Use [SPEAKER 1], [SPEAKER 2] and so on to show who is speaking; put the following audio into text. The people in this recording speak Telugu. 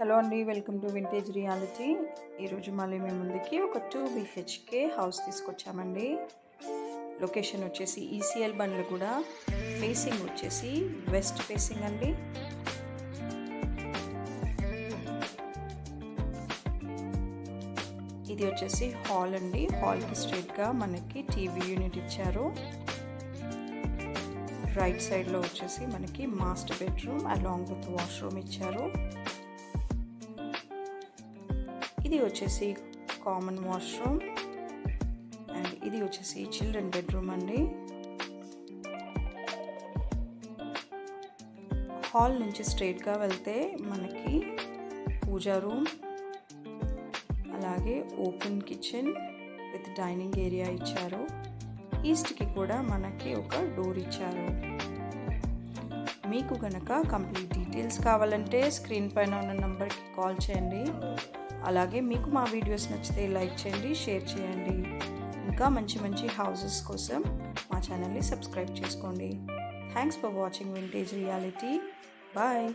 [SPEAKER 1] హలో అండి, వెల్కమ్ టు వింటేజ్ రియాలిటీ. ఈరోజు మళ్ళీ మేము ముందుకి ఒక 2 BHK హౌస్ తీసుకొచ్చామండి. లొకేషన్ వచ్చేసి ఈసీఎల్ బండ్లు కూడా, ఫేసింగ్ వచ్చేసి వెస్ట్ ఫేసింగ్ అండి. ఇది వచ్చేసి హాల్ అండి. హాల్కి స్ట్రైట్గా మనకి టీవీ యూనిట్ ఇచ్చారు. రైట్ సైడ్లో వచ్చేసి మనకి master bedroom along with washroom ఇచ్చారు. ఇది వచ్చేసి కామన్ వాష్రూమ్ అండ్ ఇది వచ్చేసి చిల్డ్రన్ బెడ్రూమ్ అండి. హాల్ నుంచి స్ట్రైట్గా వెళ్తే మనకి పూజా రూమ్, అలాగే open kitchen with dining area ఇచ్చారు. ఈస్ట్కి కూడా మనకి ఒక డోర్ ఇచ్చారు. మీకు కనుక కంప్లీట్ డీటెయిల్స్ కావాలంటే స్క్రీన్ పైన ఉన్న నెంబర్కి కాల్ చేయండి. అలాగే మీకు మా వీడియోస్ నచ్చితే లైక్ చేయండి, షేర్ చేయండి. ఇంకా మంచి మంచి హౌసెస్ కోసం మా ఛానల్ని సబ్స్క్రైబ్ చేసుకోండి. Thanks for watching vintage reality. Bye.